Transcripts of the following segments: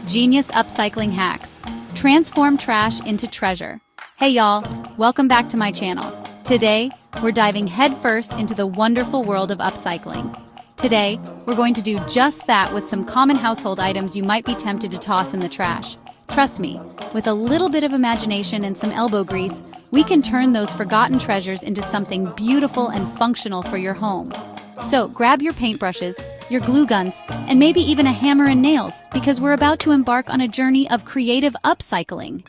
Genius upcycling hacks. Transform trash into treasure. Hey y'all, welcome back to my channel. Today, we're diving headfirst into the wonderful world of upcycling. Today, we're going to do just that with some common household items you might be tempted to toss in the trash. Trust me, with a little bit of imagination and some elbow grease, we can turn those forgotten treasures into something beautiful and functional for your home. So grab your paintbrushes, your glue guns, and maybe even a hammer and nails, because we're about to embark on a journey of creative upcycling.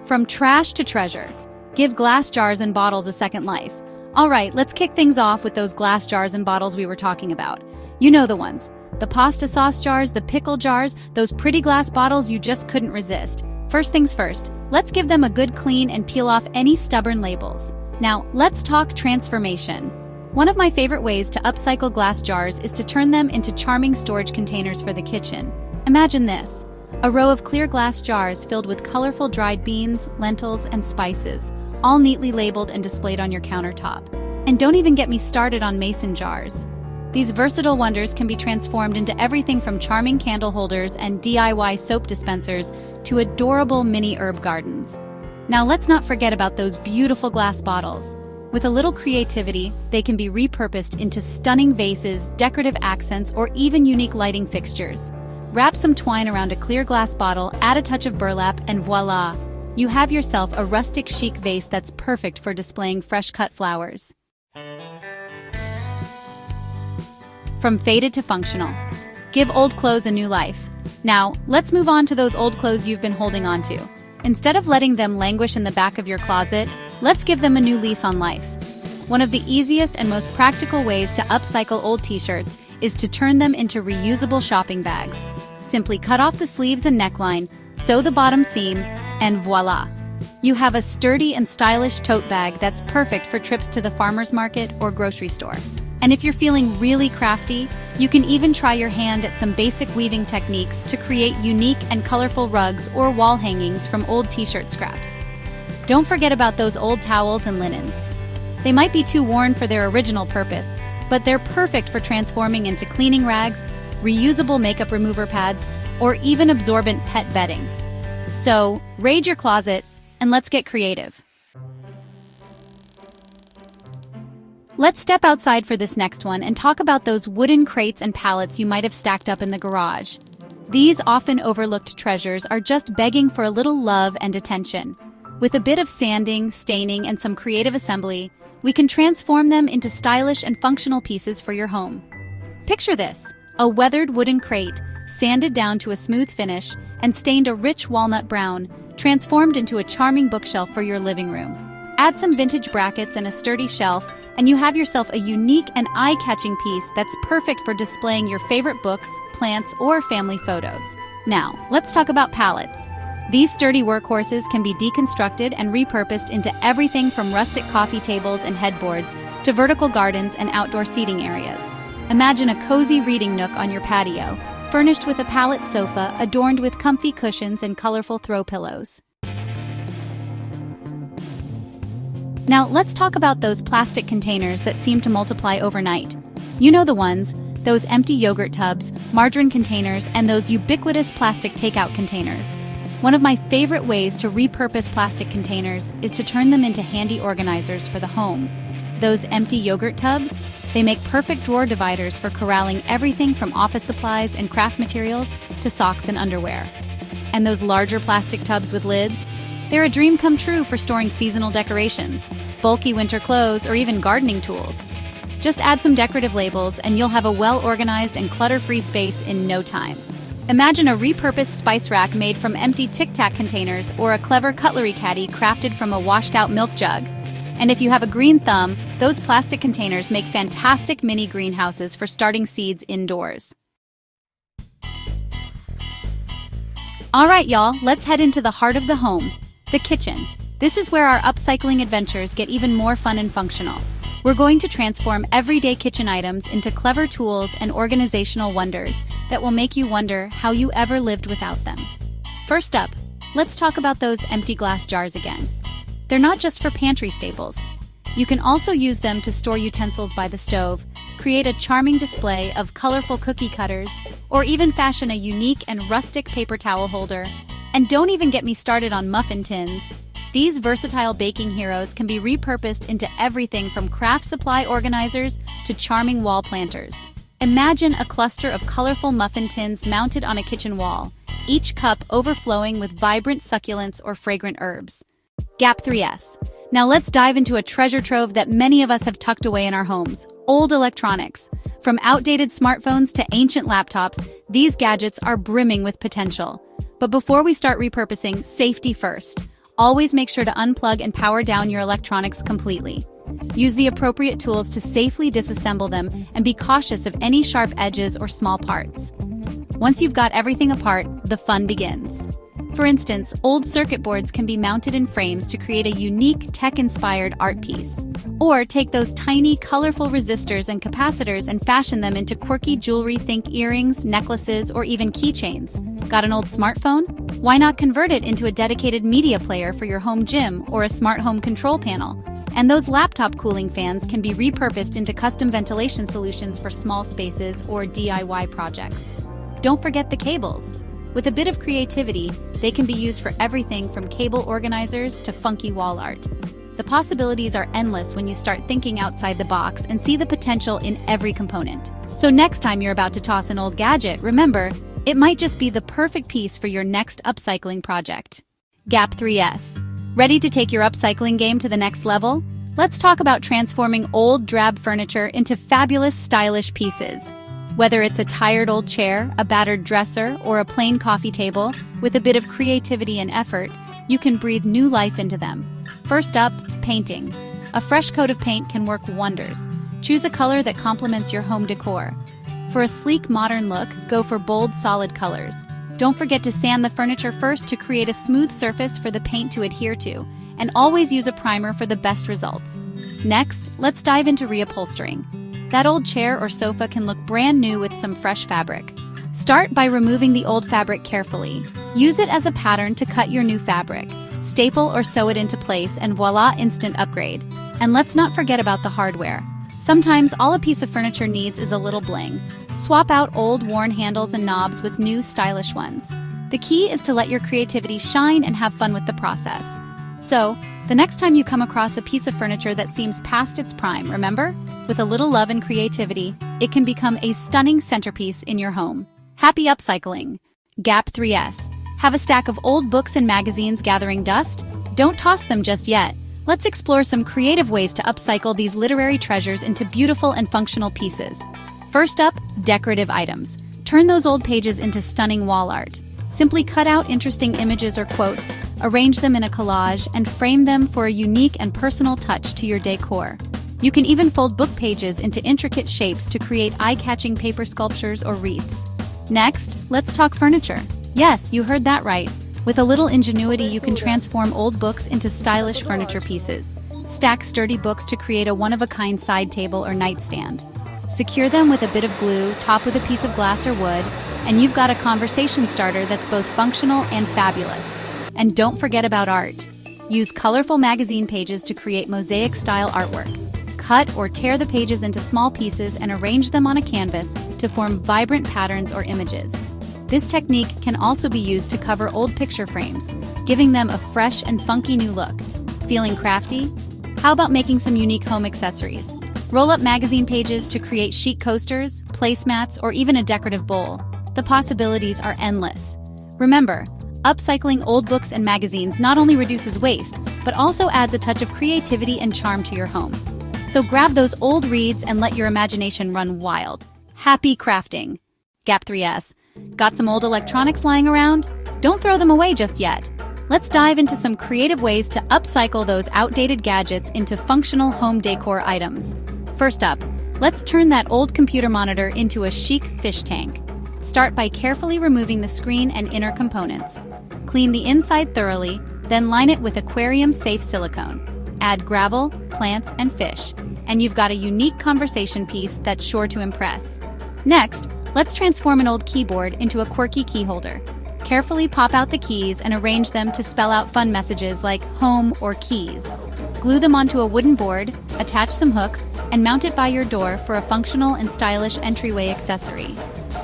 From trash to treasure. Give glass jars and bottles a second life. All right, let's kick things off with those glass jars and bottles we were talking about. You know the ones. The pasta sauce jars, the pickle jars, those pretty glass bottles you just couldn't resist. First things first, let's give them a good clean and peel off any stubborn labels. Now, let's talk transformation. One of my favorite ways to upcycle glass jars is to turn them into charming storage containers for the kitchen. Imagine this, a row of clear glass jars filled with colorful dried beans, lentils, and spices, all neatly labeled and displayed on your countertop. And don't even get me started on mason jars. These versatile wonders can be transformed into everything from charming candle holders and DIY soap dispensers to adorable mini herb gardens. Now let's not forget about those beautiful glass bottles. With a little creativity, they can be repurposed into stunning vases, decorative accents, or even unique lighting fixtures. Wrap some twine around a clear glass bottle, add a touch of burlap, and voila! You have yourself a rustic chic vase that's perfect for displaying fresh-cut flowers. From faded to functional. Give old clothes a new life. Now, let's move on to those old clothes you've been holding on to. Instead of letting them languish in the back of your closet, let's give them a new lease on life. One of the easiest and most practical ways to upcycle old t-shirts is to turn them into reusable shopping bags. Simply cut off the sleeves and neckline, sew the bottom seam, and voila! You have a sturdy and stylish tote bag that's perfect for trips to the farmer's market or grocery store. And if you're feeling really crafty, you can even try your hand at some basic weaving techniques to create unique and colorful rugs or wall hangings from old t-shirt scraps. Don't forget about those old towels and linens. They might be too worn for their original purpose, but they're perfect for transforming into cleaning rags, reusable makeup remover pads, or even absorbent pet bedding. So, raid your closet, and let's get creative. Let's step outside for this next one and talk about those wooden crates and pallets you might have stacked up in the garage. These often overlooked treasures are just begging for a little love and attention. With a bit of sanding, staining, and some creative assembly, we can transform them into stylish and functional pieces for your home. Picture this, a weathered wooden crate, sanded down to a smooth finish, and stained a rich walnut brown, transformed into a charming bookshelf for your living room. Add some vintage brackets and a sturdy shelf, and you have yourself a unique and eye-catching piece that's perfect for displaying your favorite books, plants, or family photos. Now, let's talk about pallets. These sturdy workhorses can be deconstructed and repurposed into everything from rustic coffee tables and headboards to vertical gardens and outdoor seating areas. Imagine a cozy reading nook on your patio, furnished with a pallet sofa adorned with comfy cushions and colorful throw pillows. Now, let's talk about those plastic containers that seem to multiply overnight. You know the ones, those empty yogurt tubs, margarine containers, and those ubiquitous plastic takeout containers. One of my favorite ways to repurpose plastic containers is to turn them into handy organizers for the home. Those empty yogurt tubs, they make perfect drawer dividers for corralling everything from office supplies and craft materials to socks and underwear. And those larger plastic tubs with lids, they're a dream come true for storing seasonal decorations, bulky winter clothes, or even gardening tools. Just add some decorative labels and you'll have a well-organized and clutter-free space in no time. Imagine a repurposed spice rack made from empty Tic Tac containers or a clever cutlery caddy crafted from a washed-out milk jug. And if you have a green thumb, those plastic containers make fantastic mini greenhouses for starting seeds indoors. All right, y'all, let's head into the heart of the home. The kitchen. This is where our upcycling adventures get even more fun and functional. We're going to transform everyday kitchen items into clever tools and organizational wonders that will make you wonder how you ever lived without them. First up, let's talk about those empty glass jars again. They're not just for pantry staples. You can also use them to store utensils by the stove, create a charming display of colorful cookie cutters, or even fashion a unique and rustic paper towel holder. And don't even get me started on muffin tins. These versatile baking heroes can be repurposed into everything from craft supply organizers to charming wall planters. Imagine a cluster of colorful muffin tins mounted on a kitchen wall, each cup overflowing with vibrant succulents or fragrant herbs. Gap 3S. Now let's dive into a treasure trove that many of us have tucked away in our homes: old electronics. From outdated smartphones to ancient laptops, these gadgets are brimming with potential. But before we start repurposing, safety first. Always make sure to unplug and power down your electronics completely. Use the appropriate tools to safely disassemble them and be cautious of any sharp edges or small parts. Once you've got everything apart, the fun begins. For instance, old circuit boards can be mounted in frames to create a unique tech-inspired art piece. Or take those tiny, colorful resistors and capacitors and fashion them into quirky jewelry. Think earrings, necklaces, or even keychains. Got an old smartphone? Why not convert it into a dedicated media player for your home gym or a smart home control panel? And those laptop cooling fans can be repurposed into custom ventilation solutions for small spaces or DIY projects. Don't forget the cables. With a bit of creativity, they can be used for everything from cable organizers to funky wall art. The possibilities are endless when you start thinking outside the box and see the potential in every component. So next time you're about to toss an old gadget, remember, it might just be the perfect piece for your next upcycling project. Gap 3S. Ready to take your upcycling game to the next level? Let's talk about transforming old, drab furniture into fabulous, stylish pieces. Whether it's a tired old chair, a battered dresser, or a plain coffee table, with a bit of creativity and effort, you can breathe new life into them. First up, painting. A fresh coat of paint can work wonders. Choose a color that complements your home decor. For a sleek, modern look, go for bold, solid colors. Don't forget to sand the furniture first to create a smooth surface for the paint to adhere to, and always use a primer for the best results. Next, let's dive into reupholstering. That old chair or sofa can look brand new with some fresh fabric. Start by removing the old fabric carefully. Use it as a pattern to cut your new fabric. Staple or sew it into place, and voila, instant upgrade. And let's not forget about the hardware. Sometimes all a piece of furniture needs is a little bling. Swap out old, worn handles and knobs with new, stylish ones. The key is to let your creativity shine and have fun with the process. So, the next time you come across a piece of furniture that seems past its prime, remember? With a little love and creativity, it can become a stunning centerpiece in your home. Happy upcycling! Gap 3S. Have a stack of old books and magazines gathering dust? Don't toss them just yet. Let's explore some creative ways to upcycle these literary treasures into beautiful and functional pieces. First up, decorative items. Turn those old pages into stunning wall art. Simply cut out interesting images or quotes, arrange them in a collage, and frame them for a unique and personal touch to your decor. You can even fold book pages into intricate shapes to create eye-catching paper sculptures or wreaths. Next, let's talk furniture. Yes, you heard that right. With a little ingenuity, you can transform old books into stylish furniture pieces. Stack sturdy books to create a one-of-a-kind side table or nightstand. Secure them with a bit of glue, top with a piece of glass or wood, and you've got a conversation starter that's both functional and fabulous. And don't forget about art. Use colorful magazine pages to create mosaic-style artwork. Cut or tear the pages into small pieces and arrange them on a canvas to form vibrant patterns or images. This technique can also be used to cover old picture frames, giving them a fresh and funky new look. Feeling crafty? How about making some unique home accessories? Roll up magazine pages to create chic coasters, placemats, or even a decorative bowl. The possibilities are endless. Remember, upcycling old books and magazines not only reduces waste, but also adds a touch of creativity and charm to your home. So grab those old reads and let your imagination run wild. Happy crafting! Gap 3S. Got some old electronics lying around? Don't throw them away just yet. Let's dive into some creative ways to upcycle those outdated gadgets into functional home decor items. First up, let's turn that old computer monitor into a chic fish tank. Start by carefully removing the screen and inner components. Clean the inside thoroughly, then line it with aquarium-safe silicone. Add gravel, plants, and fish, and you've got a unique conversation piece that's sure to impress. Next, let's transform an old keyboard into a quirky key holder. Carefully pop out the keys and arrange them to spell out fun messages like home or keys. Glue them onto a wooden board, attach some hooks, and mount it by your door for a functional and stylish entryway accessory.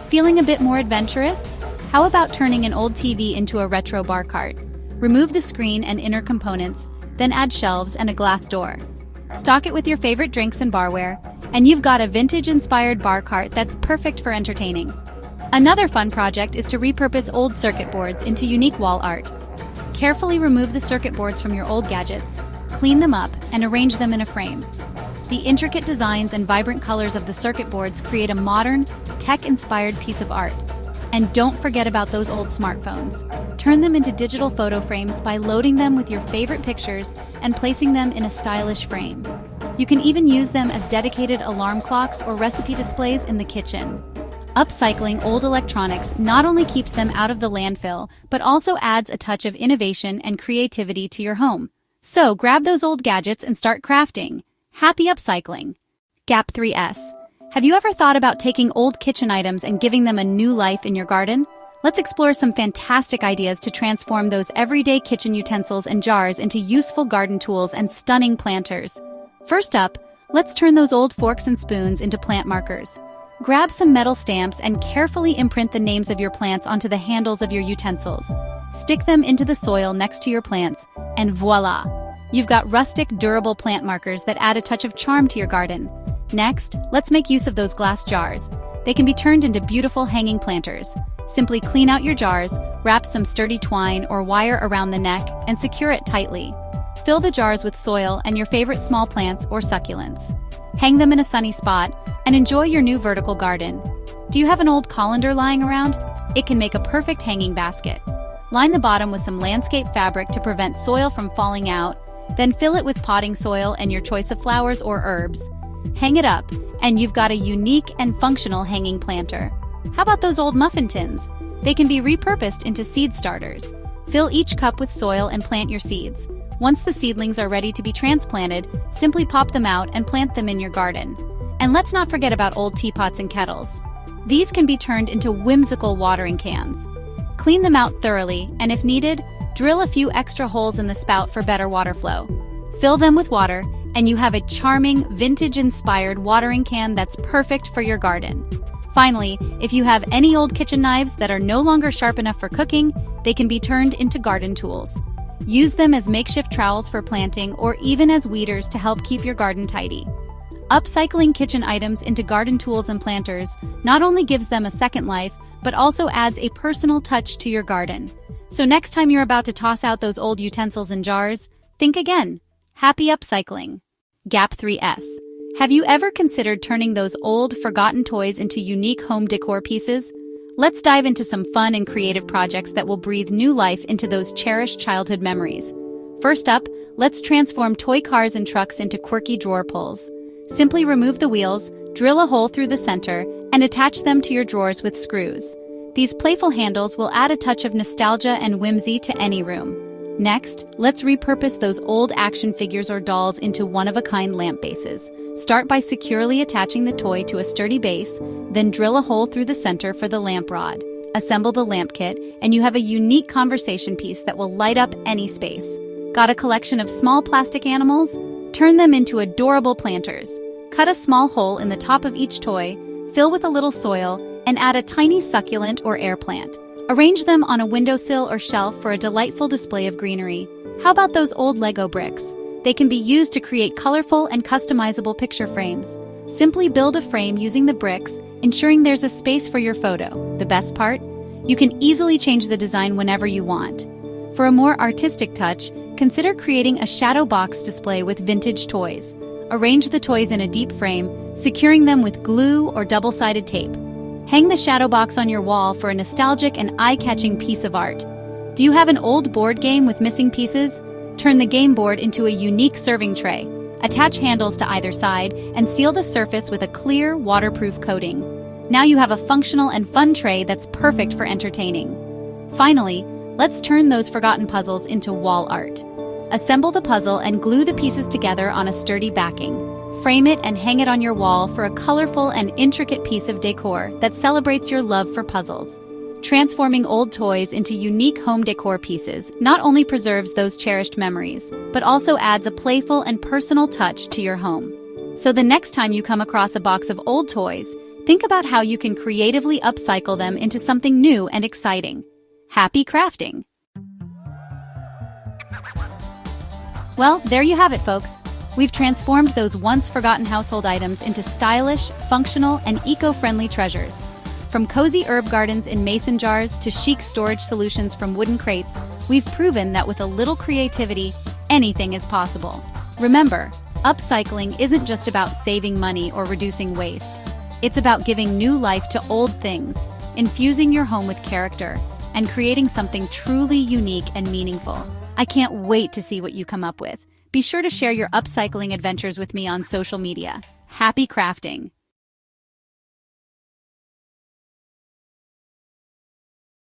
Feeling a bit more adventurous? How about turning an old TV into a retro bar cart? Remove the screen and inner components, then add shelves and a glass door. Stock it with your favorite drinks and barware, and you've got a vintage-inspired bar cart that's perfect for entertaining. Another fun project is to repurpose old circuit boards into unique wall art. Carefully remove the circuit boards from your old gadgets, clean them up, and arrange them in a frame. The intricate designs and vibrant colors of the circuit boards create a modern, tech-inspired piece of art. And don't forget about those old smartphones. Turn them into digital photo frames by loading them with your favorite pictures and placing them in a stylish frame. You can even use them as dedicated alarm clocks or recipe displays in the kitchen. Upcycling old electronics not only keeps them out of the landfill, but also adds a touch of innovation and creativity to your home. So grab those old gadgets and start crafting. Happy upcycling! Gap 3S. Have you ever thought about taking old kitchen items and giving them a new life in your garden? Let's explore some fantastic ideas to transform those everyday kitchen utensils and jars into useful garden tools and stunning planters. First up, let's turn those old forks and spoons into plant markers. Grab some metal stamps and carefully imprint the names of your plants onto the handles of your utensils. Stick them into the soil next to your plants, and voila! You've got rustic, durable plant markers that add a touch of charm to your garden. Next, let's make use of those glass jars. They can be turned into beautiful hanging planters. Simply clean out your jars, wrap some sturdy twine or wire around the neck, and secure it tightly. Fill the jars with soil and your favorite small plants or succulents. Hang them in a sunny spot, and enjoy your new vertical garden. Do you have an old colander lying around? It can make a perfect hanging basket. Line the bottom with some landscape fabric to prevent soil from falling out, then fill it with potting soil and your choice of flowers or herbs. Hang it up, and you've got a unique and functional hanging planter. How about those old muffin tins? They can be repurposed into seed starters. Fill each cup with soil and plant your seeds. Once the seedlings are ready to be transplanted, simply pop them out and plant them in your garden. And let's not forget about old teapots and kettles. These can be turned into whimsical watering cans. Clean them out thoroughly, and if needed, drill a few extra holes in the spout for better water flow. Fill them with water, and you have a charming, vintage-inspired watering can that's perfect for your garden. Finally, if you have any old kitchen knives that are no longer sharp enough for cooking, they can be turned into garden tools. Use them as makeshift trowels for planting or even as weeders to help keep your garden tidy. Upcycling kitchen items into garden tools and planters not only gives them a second life, but also adds a personal touch to your garden. So next time you're about to toss out those old utensils and jars, think again. Happy upcycling! Gap 3S. Have you ever considered turning those old, forgotten toys into unique home decor pieces? Let's dive into some fun and creative projects that will breathe new life into those cherished childhood memories. First up, let's transform toy cars and trucks into quirky drawer pulls. Simply remove the wheels, drill a hole through the center, and attach them to your drawers with screws. These playful handles will add a touch of nostalgia and whimsy to any room. Next, let's repurpose those old action figures or dolls into one-of-a-kind lamp bases. Start by securely attaching the toy to a sturdy base, then drill a hole through the center for the lamp rod. Assemble the lamp kit, and you have a unique conversation piece that will light up any space. Got a collection of small plastic animals? Turn them into adorable planters. Cut a small hole in the top of each toy, fill with a little soil, and add a tiny succulent or air plant. Arrange them on a windowsill or shelf for a delightful display of greenery. How about those old Lego bricks? They can be used to create colorful and customizable picture frames. Simply build a frame using the bricks, ensuring there's a space for your photo. The best part? You can easily change the design whenever you want. For a more artistic touch, consider creating a shadow box display with vintage toys. Arrange the toys in a deep frame, securing them with glue or double-sided tape. Hang the shadow box on your wall for a nostalgic and eye-catching piece of art. Do you have an old board game with missing pieces? Turn the game board into a unique serving tray. Attach handles to either side and seal the surface with a clear, waterproof coating. Now you have a functional and fun tray that's perfect for entertaining. Finally, let's turn those forgotten puzzles into wall art. Assemble the puzzle and glue the pieces together on a sturdy backing. Frame it and hang it on your wall for a colorful and intricate piece of decor that celebrates your love for puzzles. Transforming old toys into unique home decor pieces not only preserves those cherished memories, but also adds a playful and personal touch to your home. So the next time you come across a box of old toys, think about how you can creatively upcycle them into something new and exciting. Happy crafting! Well, there you have it, folks. We've transformed those once-forgotten household items into stylish, functional, and eco-friendly treasures. From cozy herb gardens in mason jars to chic storage solutions from wooden crates, we've proven that with a little creativity, anything is possible. Remember, upcycling isn't just about saving money or reducing waste. It's about giving new life to old things, infusing your home with character, and creating something truly unique and meaningful. I can't wait to see what you come up with. Be sure to share your upcycling adventures with me on social media. Happy crafting!